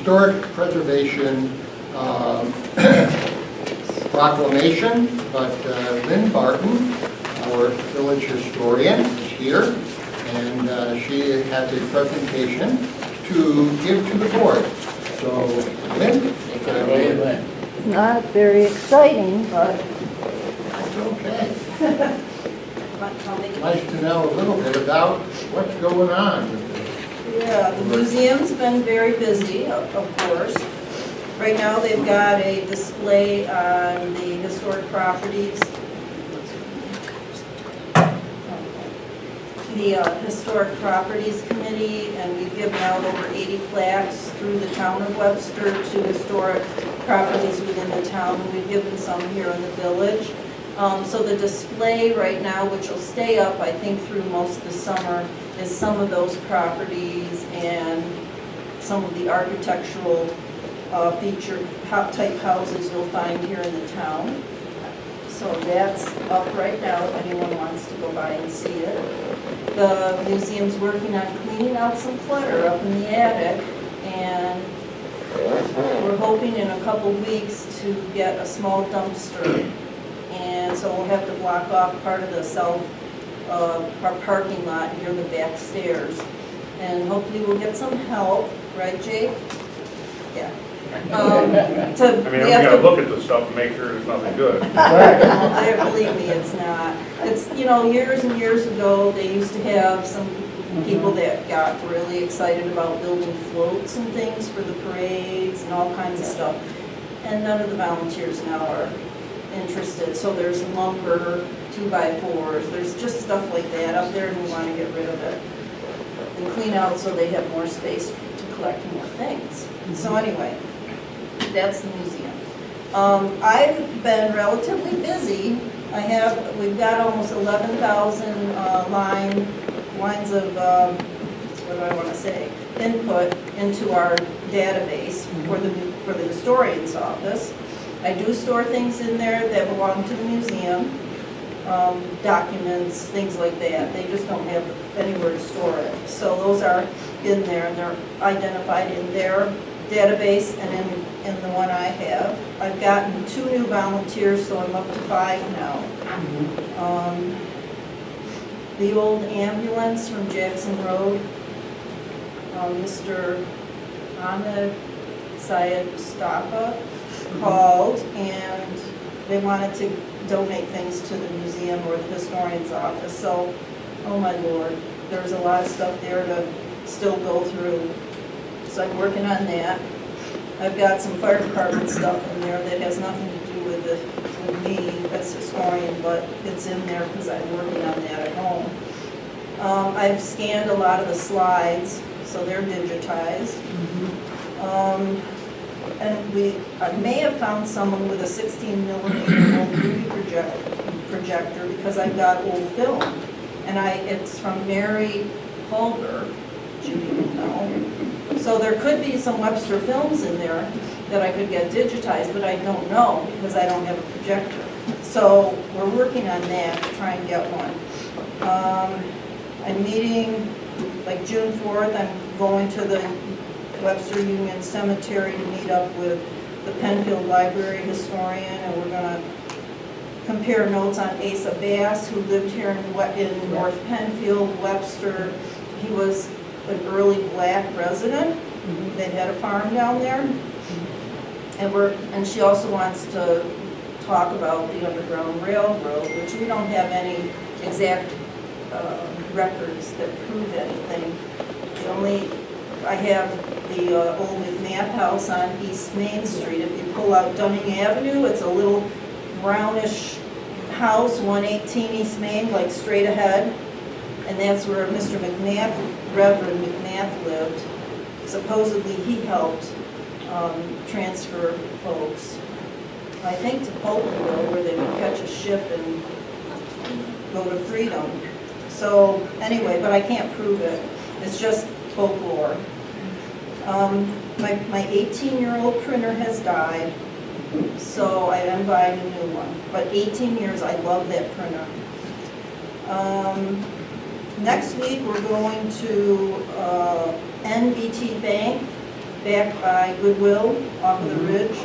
historic preservation proclamation, but Lynn Barton, our village historian, is here, and she has a presentation to give to the board. So, Lynn, take it away. It's not very exciting, but That's okay. Nice to know a little bit about what's going on with this. Yeah, the museum's been very busy, of course. Right now, they've got a display on the historic properties. The Historic Properties Committee, and we've given out over 80 plaques through the town of Webster to historic properties within the town. We've given some here in the village. So the display right now, which will stay up, I think, through most of the summer, is some of those properties and some of the architectural feature type houses you'll find here in the town. So that's up right now if anyone wants to go by and see it. The museum's working on cleaning out some clutter up in the attic, and we're hoping in a couple weeks to get a small dumpster. And so we'll have to block off part of the our parking lot near the back stairs. And hopefully we'll get some help, right, Jake? Yeah. I mean, we gotta look at this stuff and make sure there's nothing good. Believe me, it's not. It's, you know, years and years ago, they used to have some people that got really excited about building floats and things for the parades and all kinds of stuff. And none of the volunteers now are interested. So there's lumber, 2x4s, there's just stuff like that up there, and we want to get rid of it and clean out so they have more space to collect more things. So anyway, that's the museum. I've been relatively busy. We've got almost 11,000 lines of, what do I want to say, input into our database for the historian's office. I do store things in there that belong to the museum, documents, things like that. They just don't have anywhere to store it. So those are in there, and they're identified in their database and in the one I have. I've gotten 2 new volunteers, so I'm up to 5 now. The old ambulance from Jackson Road, Mr. Ahmed Syed Mustafa called, and they wanted to donate things to the museum or the historian's office. So, oh my Lord, there's a lot of stuff there to still go through. So I'm working on that. I've got some fire department stuff in there that has nothing to do with me as historian, but it's in there because I'm working on that at home. I've scanned a lot of the slides, so they're digitized. And I may have found someone with a 16mm old movie projector because I've got old film. And it's from Mary Pulver, which you didn't know. So there could be some Webster films in there that I could get digitized, but I don't know because I don't have a projector. So we're working on that to try and get one. I'm meeting, like June 4th, I'm going to the Webster Union Cemetery to meet up with the Penfield Library historian, and we're going to compare notes on Asa Bass, who lived here in North Penfield, Webster. He was an early black resident that had a farm down there. And she also wants to talk about the Underground Railroad, which we don't have any exact records that prove anything. I have the old McNabb house on East Main Street. If you pull out Dunning Avenue, it's a little brownish house, 118 East Main, like straight ahead. And that's where Mr. McNabb, Reverend McNabb lived. Supposedly he helped transfer folks, I think, to Polkville, where they would catch a ship and go to freedom. So anyway, but I can't prove it. It's just folklore. My 18-year-old printer has died, so I am buying a new one. But 18 years, I love that printer. Next week, we're going to NBT Bank back by Goodwill off of the ridge.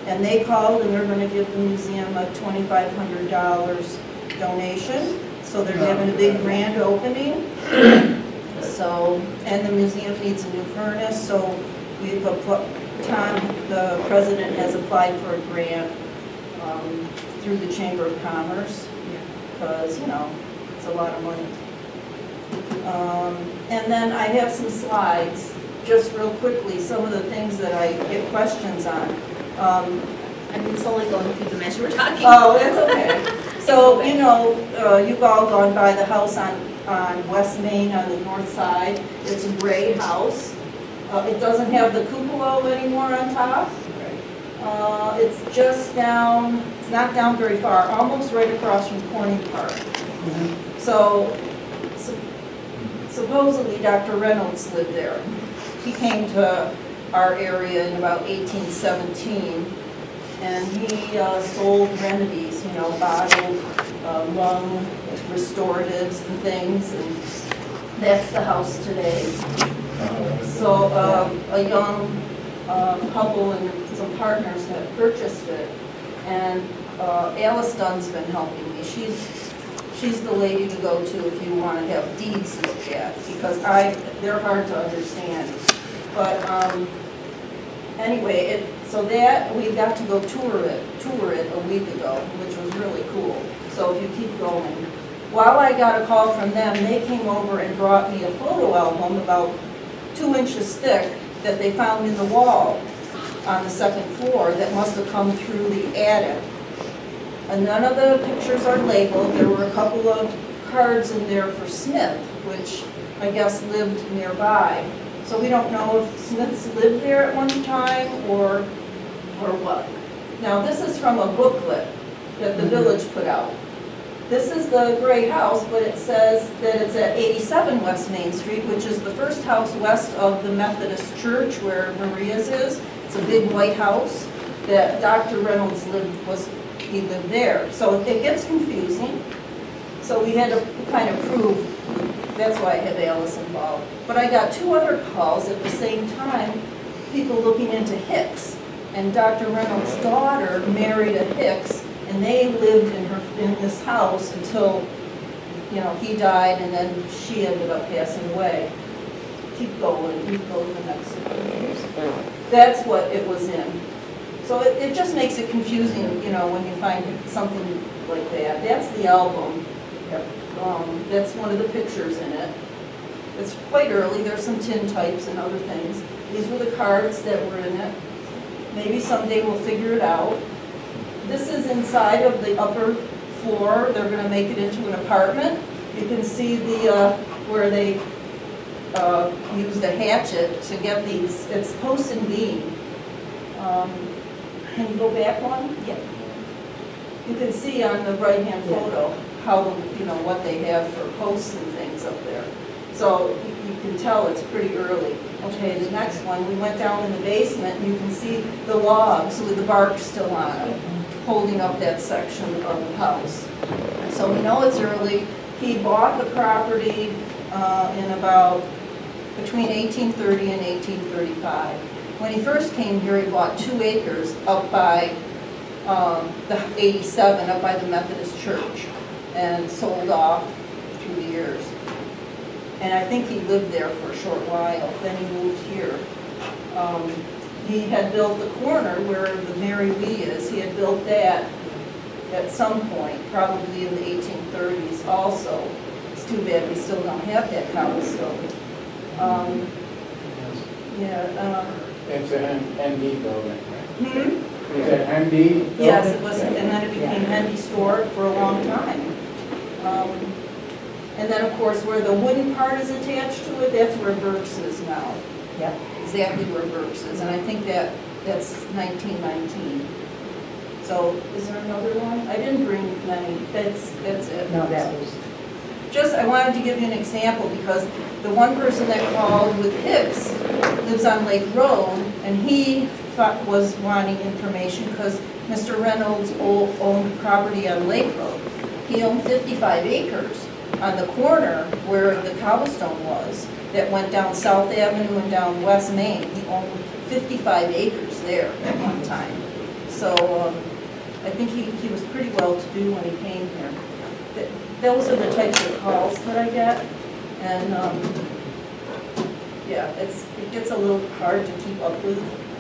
And they called and they're gonna give the museum a $2,500 donation. So they're having a big grand opening. So, and the museum needs a new furnace, so we've Tom, the president, has applied for a grant through the Chamber of Commerce, because, you know, it's a lot of money. And then I have some slides, just real quickly, some of the things that I get questions on. I'm slowly going through them as we're talking. Oh, that's okay. So, you know, you've all gone by the house on West Main on the north side. It's a gray house. It doesn't have the cupola anymore on top. It's just down, it's not down very far, almost right across from Corning Park. So supposedly Dr. Reynolds lived there. He came to our area in about 1817, and he sold remedies, you know, bottled lung restoratives and things, and that's the house today. So a young couple and some partners have purchased it, and Alice Dunn's been helping me. She's the lady to go to if you want to have deeds looked at, because they're hard to understand. But anyway, so that we got to go tour it a week ago, which was really cool. So if you keep going. While I got a call from them, they came over and brought me a photo album about 2 inches thick that they found in the wall on the second floor that must have come through the attic. And none of the pictures are labeled. There were a couple of cards in there for Smith, which I guess lived nearby. So we don't know if Smiths lived there at one time or what. Now this is from a booklet that the village put out. This is the gray house, but it says that it's at 87 West Main Street, which is the first house west of the Methodist Church where Maria's is. It's a big white house that Dr. Reynolds lived there. So it gets confusing. So we had to kind of prove, that's why I have Alice involved. But I got 2 other calls at the same time, people looking into Hicks. And Dr. Reynolds' daughter married a Hicks, and they lived in this house until, you know, he died, and then she ended up passing away. Keep going, we go to the next one. That's what it was in. So it just makes it confusing, you know, when you find something like that. That's the album. That's one of the pictures in it. It's quite early. There's some tintypes and other things. These were the cards that were in it. Maybe someday we'll figure it out. This is inside of the upper floor. They're going to make it into an apartment. You can see the where they used a hatchet to get these. It's post and beam. Can you go back one? Yeah. You can see on the right-hand photo how, you know, what they have for posts and things up there. So you can tell it's pretty early. Okay, the next one, we went down in the basement, and you can see the logs with the bark still on it, holding up that section of the house. So we know it's early. He bought the property in about between 1830 and 1835. When he first came here, he bought 2 acres up by the 87, up by the Methodist Church, and sold off through the years. And I think he lived there for a short while, then he moved here. He had built the corner where the Mary Lee is, he had built that at some point, probably in the 1830s also. It's too bad we still don't have that cobblestone. It's an MD building, right? Hmm? Is it MD building? Yes, it was, and then it became Hendy Store for a long time. And then, of course, where the wooden part is attached to it, that's where Burke's is now. Yep. Exactly where Burke's is, and I think that's 1919. So, is there another one? I didn't bring many, that's it. No, that was, Just, I wanted to give you an example, because the one person that called with Hicks lives on Lake Road, and he was wanting information because Mr. Reynolds owned property on Lake Road. He owned 55 acres on the corner where the cobblestone was, that went down South Avenue and down West Main. He owned 55 acres there at one time. So I think he was pretty well-to-do when he came here. Those are the types of calls that I get, and yeah, it gets a little hard to keep up with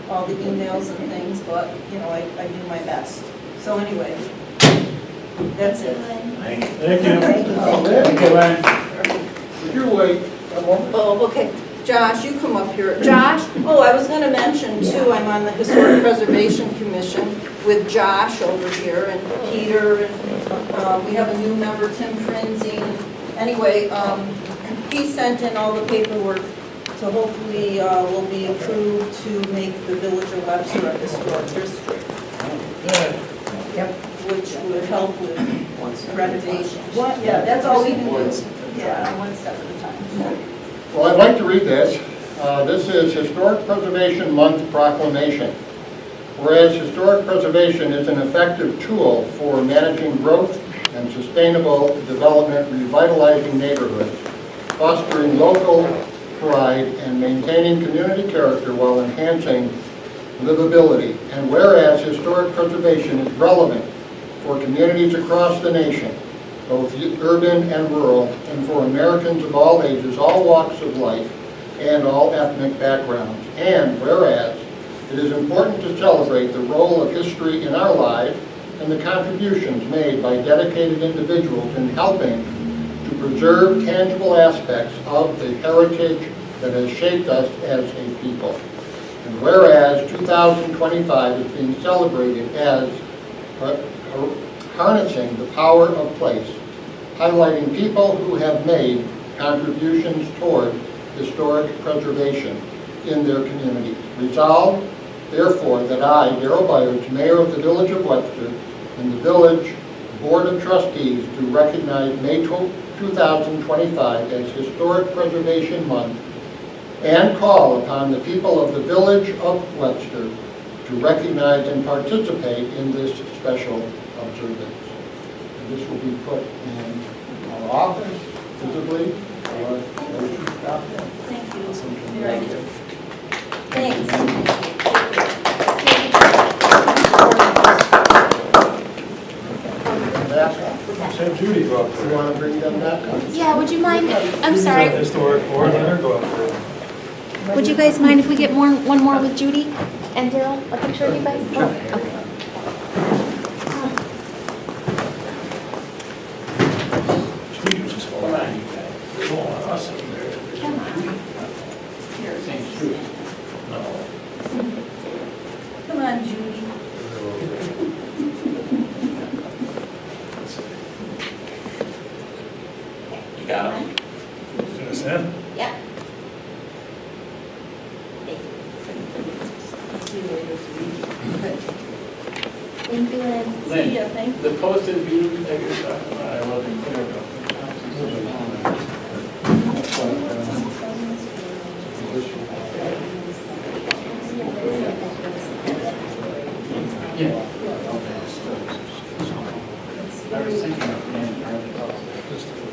all the emails and things, but, you know, I do my best. So anyway, that's it. Thank you. Thank you, Len. Would you wait a moment? Oh, okay. Josh, you come up here. Josh, oh, I was going to mention too, I'm on the Historic Preservation Commission with Josh over here and Peter, and we have a new member, Tim Frenzy. Anyway, he sent in all the paperwork, so hopefully will be approved to make the Village of Webster a historic district. Yep. Which would help with renovation. Yeah, that's all we can do. Yeah, one step at a time. Well, I'd like to read this. This is Historic Preservation Month Proclamation. Whereas historic preservation is an effective tool for managing growth and sustainable development, revitalizing neighborhoods, fostering local pride, and maintaining community character while enhancing livability. And whereas historic preservation is relevant for communities across the nation, both urban and rural, and for Americans of all ages, all walks of life, and all ethnic backgrounds. And whereas it is important to celebrate the role of history in our lives and the contributions made by dedicated individuals in helping to preserve tangible aspects of the heritage that has shaped us as a people. And whereas 2025 is being celebrated as harnessing the power of place, highlighting people who have made contributions toward historic preservation in their communities. Resolved, therefore, that I, Darrell Byers, Mayor of the Village of Webster, and the Village Board of Trustees do recognize May 2025 as Historic Preservation Month and call upon the people of the Village of Webster to recognize and participate in this special observance. And this will be put in our office, visibly, or those who stop in. Thank you. Thank you. Thanks. Send Judy go up You there. want to bring them back up? Yeah, would you mind, I'm She's on sorry, the historic board, let her go up there. would you guys mind if we get one more with Judy and Daryl, a picture of you guys? Oh, okay. Judy was just going on, you guys. They don't want us up there. Come on. Same truth. No. Come on, Judy. You got him? Finish in? Yeah. Thank you, Lynn. See ya, thank you. The posted view that you're talking about, I wasn't clear about. Yeah. I was thinking of name,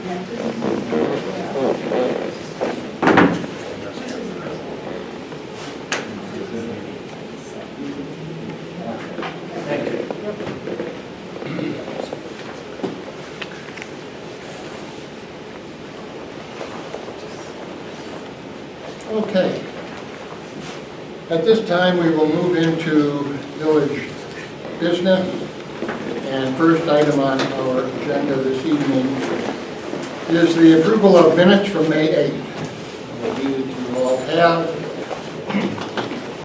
Thank you. Okay. At this time, we will move into village business. And first item on our agenda this evening is the approval of minutes from May 8th. These you all have.